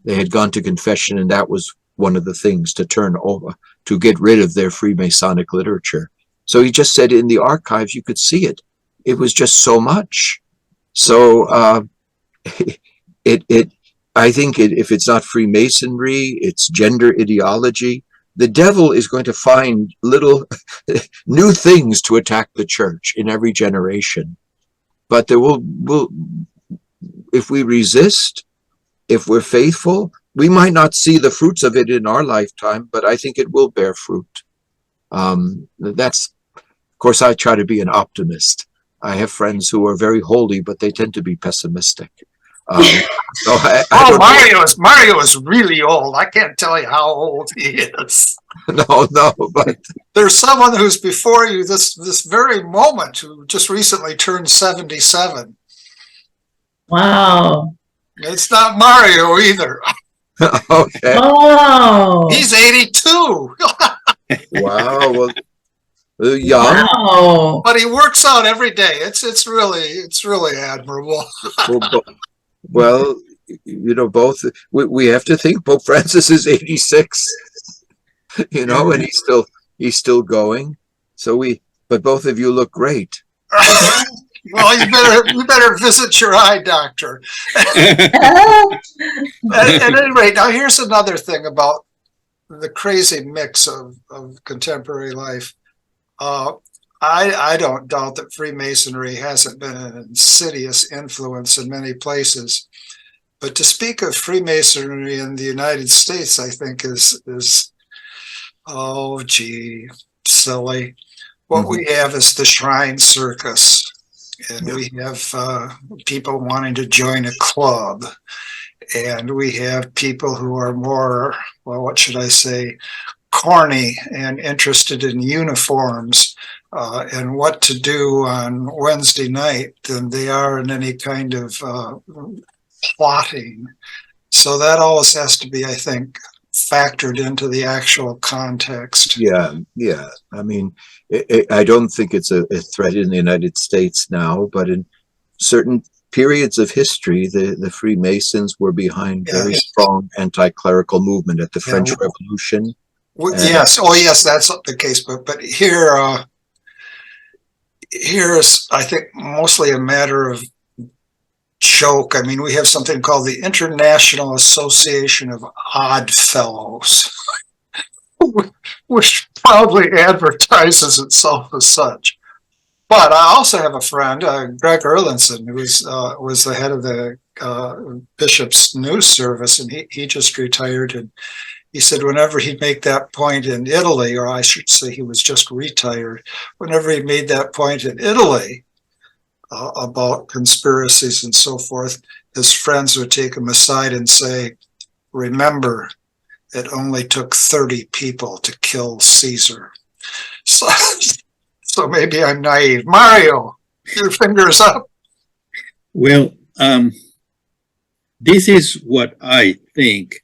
They had gone to confession, and that was one of the things to turn over, to get rid of their Freemasonic literature. So he just said in the archives, you could see it. It was just so much. So I think if it's not Freemasonry, it's gender ideology. The devil is going to find little new things to attack the church in every generation. But there will, if we resist, if we're faithful, we might not see the fruits of it in our lifetime, but I think it will bear fruit. Of course, I try to be an optimist. I have friends who are very holy, but they tend to be pessimistic. So Mario is really old. I can't tell you how old he is. No, but there's someone who's before you this very moment who just recently turned 77. Wow. It's not Mario either. Okay. Oh. He's 82. Wow. Well, young. Wow. But he works out every day. It's really admirable. Well, you know, both we have to think Pope Francis is 86, you know, and he's still going. So but both of you look great. Well, you better visit your eye doctor. At any rate, now here's another thing about the crazy mix of contemporary life. I don't doubt that Freemasonry hasn't been an insidious influence in many places, but to speak of Freemasonry in the United States, I think is silly. What we have is the shrine circus, and we have people wanting to join a club, and we have people who are more, well, what should I say, corny and interested in uniforms and what to do on Wednesday night than they are in any kind of plotting. So that always has to be, I think, factored into the actual context. Yeah. I mean, I don't think it's a threat in the United States now, but in certain periods of history, the Freemasons were behind very strong anti-clerical movement at the French Revolution. Yes, that's the case. But here is, I think, mostly a matter of joke. I mean, we have something called the International Association of Odd Fellows, which proudly advertises itself as such. But I also have a friend, Greg Erlinson, who was the head of the Bishop's News Service, and he just retired. And he said whenever he'd make that point in Italy, or I should say he was just retired, whenever he made that point in Italy about conspiracies and so forth, his friends would take him aside and say, remember, it only took 30 people to kill Caesar. So maybe I'm naive. Mario, your fingers up. Well, this is what I think.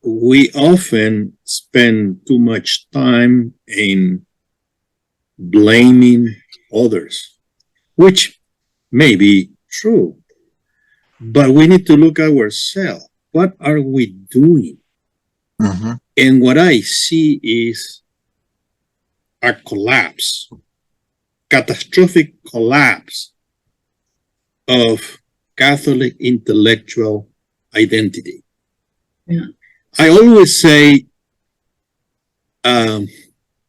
We often spend too much time in blaming others, which may be true, but we need to look at ourselves. What are we doing? Mm-hmm. And what I see is a collapse, catastrophic collapse of Catholic intellectual identity. Yeah. I always say,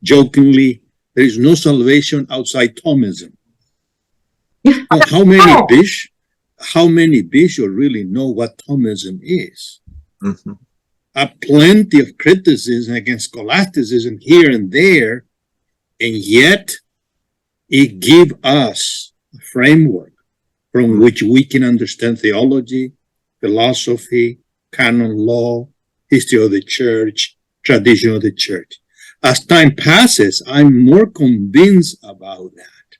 jokingly, there is no salvation outside Thomism. How many bishops really know what Thomism is? Mm-hmm. Plenty of criticism against scholasticism here and there, and yet it gives us a framework from which we can understand theology, philosophy, canon law, history of the church, tradition of the church. As time passes, I'm more convinced about that.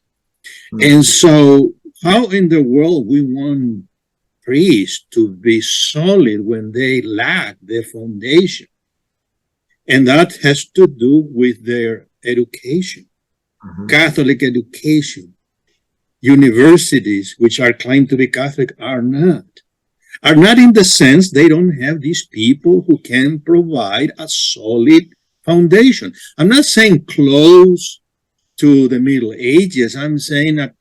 Mm-hmm. And so how in the world we want priests to be solid when they lack their foundation? And that has to do with their education, Catholic education. Universities, which are claimed to be Catholic, are not in the sense they don't have these people who can provide a solid foundation. I'm not saying close to the Middle Ages. I'm saying a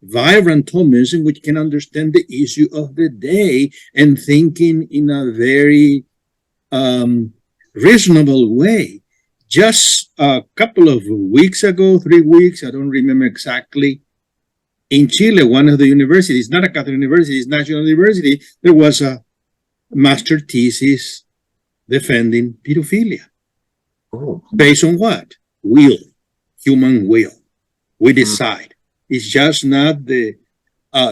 vibrant Thomism which can understand the issue of the day and thinking in a very reasonable way. Just a couple of weeks ago, 3 weeks, I don't remember exactly, in Chile, one of the universities, not a Catholic university, it's National University, there was a master thesis defending pedophilia. Oh. Based on what? Will, human will. We decide. It's just not the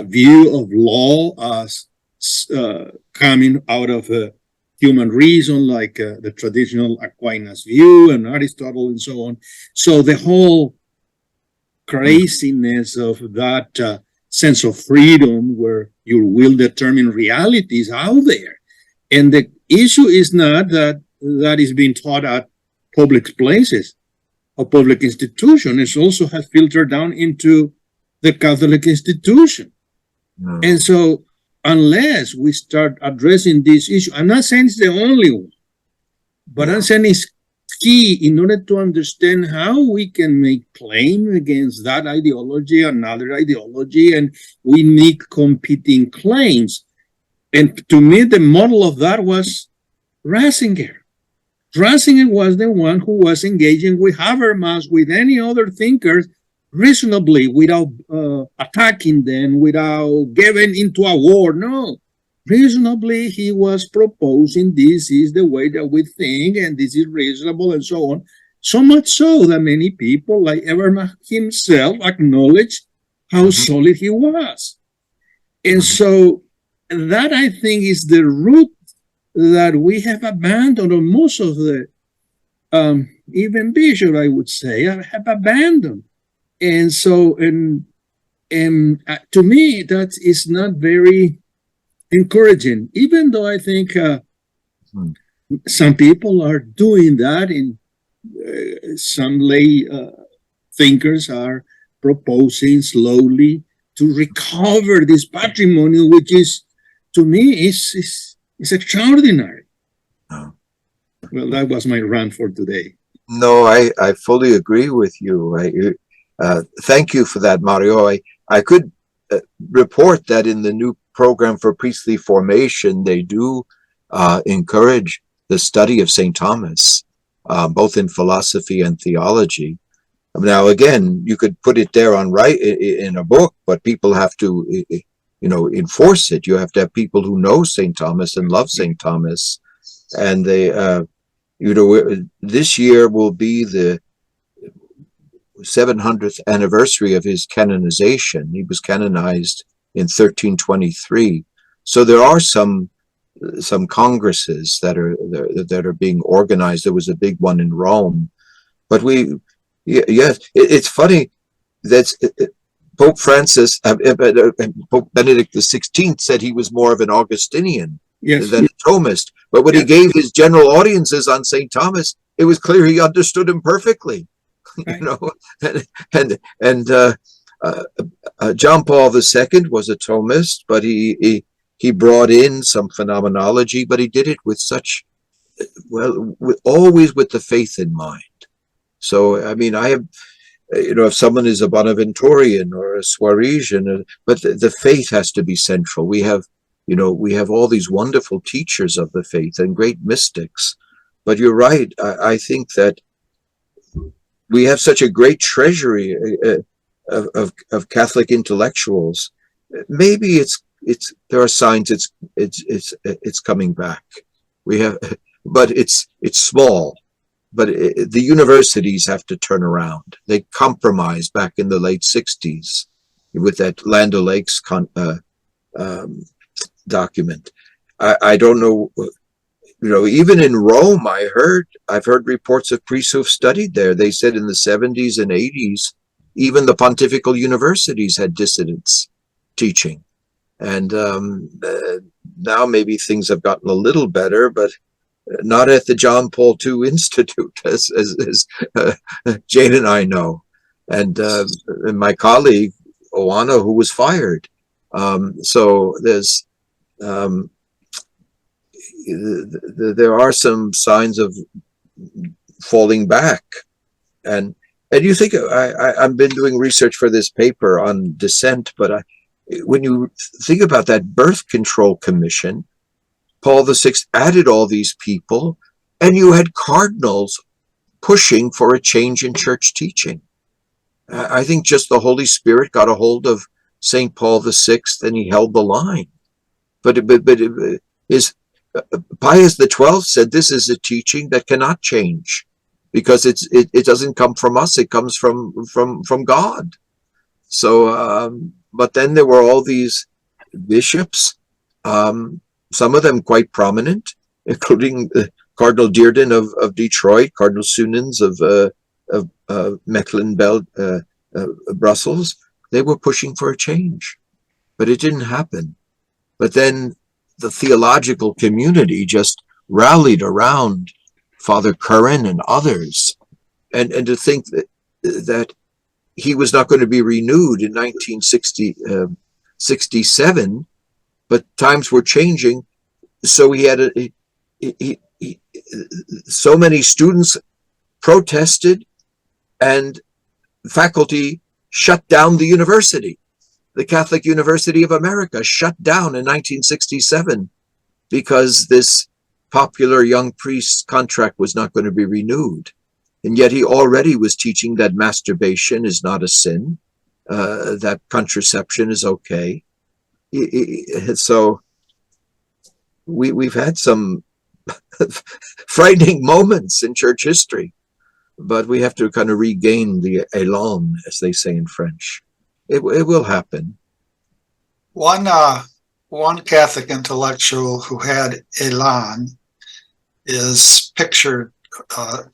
view of law as coming out of human reason, like the traditional Aquinas view and Aristotle and so on. So the whole craziness of that sense of freedom where your will determine reality is out there. And the issue is not that that is being taught at public places or public institutions. It also has filtered down into the Catholic institution. No. And so unless we start addressing this issue, I'm not saying it's the only one, but I'm saying it's key in order to understand how we can make claim against that ideology, another ideology, and we need competing claims. And to me, the model of that was Ratzinger. Ratzinger was the one who was engaging with Habermas, with any other thinkers, reasonably, without attacking them, without getting into a war. No. Reasonably, he was proposing this is the way that we think, and this is reasonable, and so on. So much so that many people, like Habermas himself, acknowledged how solid he was. And so that I think is the root that we have abandoned, or most of the even bishop, I would say, have abandoned. And so, and to me, that is not very encouraging, even though I think some people are doing that, in some lay thinkers are proposing slowly to recover this patrimony, which is, to me, is extraordinary. Oh. Well, that was my rant for today. No, I fully agree with you. Thank you for that, Mario. I could report that in the new program for priestly formation, they do encourage the study of St. Thomas, both in philosophy and theology. Now, again, you could put it there in a book, but people have to, enforce it. You have to have people who know St. Thomas and love St. Thomas. And they, this year will be the 700th anniversary of his canonization. He was canonized in 1323. So there are some congresses that are being organized. There was a big one in Rome, but yes, it's funny that Pope Francis, Pope Benedict XVI said he was more of an Augustinian than a Thomist. But when he gave his general audiences on St. Thomas, it was clear he understood him perfectly. Right. And John Paul II was a Thomist, but he brought in some phenomenology, but he did it with such, always with the faith in mind. So, I mean, I have, if someone is a Bonaventurean or a Suaresian, but the faith has to be central. We have all these wonderful teachers of the faith and great mystics. But you're right. I think that we have such a great treasury of Catholic intellectuals. Maybe there are signs it's coming back. We have, but it's small. But the universities have to turn around. They compromised back in the late 60s with that Land O'Lakes document. I don't know, even in Rome, I've heard reports of priests who've studied there. They said in the 70s and 80s, even the pontifical universities had dissidents teaching. And now maybe things have gotten a little better, but not at the John Paul II Institute, as Jane and I know, and my colleague Oana, who was fired. So there's there are some signs of falling back, and you think I've been doing research for this paper on dissent, but when you think about that birth control commission, Paul VI added all these people, and you had cardinals pushing for a change in church teaching. I think just the Holy Spirit got a hold of St. Paul VI, and he held the line. But Pius XII said this is a teaching that cannot change, because it doesn't come from us; it comes from God. So, but then there were all these bishops. Some of them quite prominent, including Cardinal Dearden of Detroit, Cardinal Sunens of Mecklenburg, Brussels. They were pushing for a change, but it didn't happen. But then the theological community just rallied around Father Curran and others, and to think that he was not going to be renewed in 1967. But times were changing, so he had so many students protested, and faculty shut down the university. The Catholic University of America shut down in 1967 because this popular young priest's contract was not going to be renewed. And yet he already was teaching that masturbation is not a sin, that contraception is okay. So we've had some frightening moments in church history, but we have to kind of regain the élan, as they say in French. It will happen. One one Catholic intellectual who had elan is pictured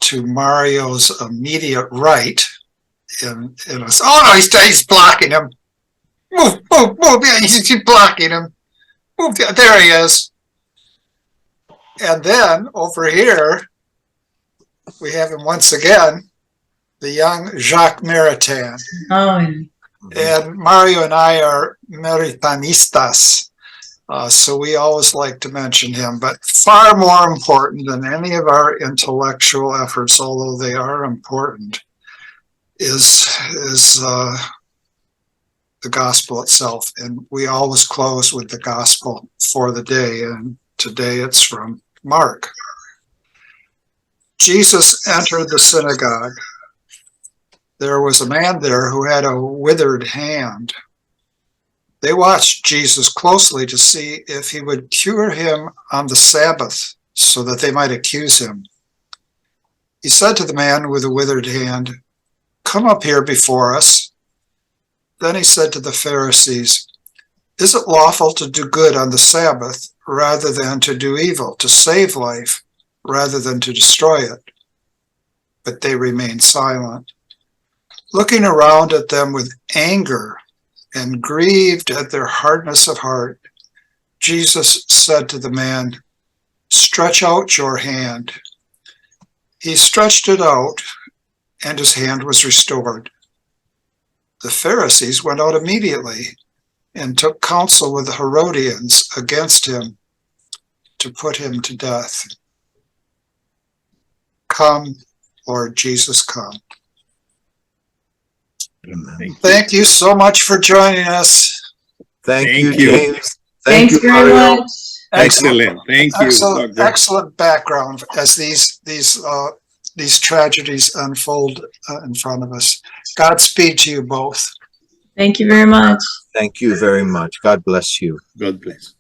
to Mario's immediate right. And it was, oh no, he's blocking him. Move, yeah, he's blocking him. Move, there he is. And then over here, we have him once again, the young Jacques Maritain. Oh, yeah. And Mario and I are Maritanistas, so we always like to mention him. But far more important than any of our intellectual efforts, although they are important, is the gospel itself. And we always close with the gospel for the day. And today it's from Mark. Jesus entered the synagogue. There was a man there who had a withered hand. They watched Jesus closely to see if he would cure him on the Sabbath so that they might accuse him. He said to the man with the withered hand, "Come up here before us." Then he said to the Pharisees, "Is it lawful to do good on the Sabbath rather than to do evil, to save life rather than to destroy it?" But they remained silent. Looking around at them with anger and grieved at their hardness of heart, Jesus said to the man, "Stretch out your hand." He stretched it out, and his hand was restored. The Pharisees went out immediately and took counsel with the Herodians against him to put him to death. Come, Lord Jesus, come. Thank you so much for joining us. Thank Thank you, you. James. Thanks very Mario. much. Excellent. Thank you, Doctor. Excellent background as these tragedies unfold in front of us. Godspeed to you both. Thank you very much. Thank you very much. God bless you. God bless.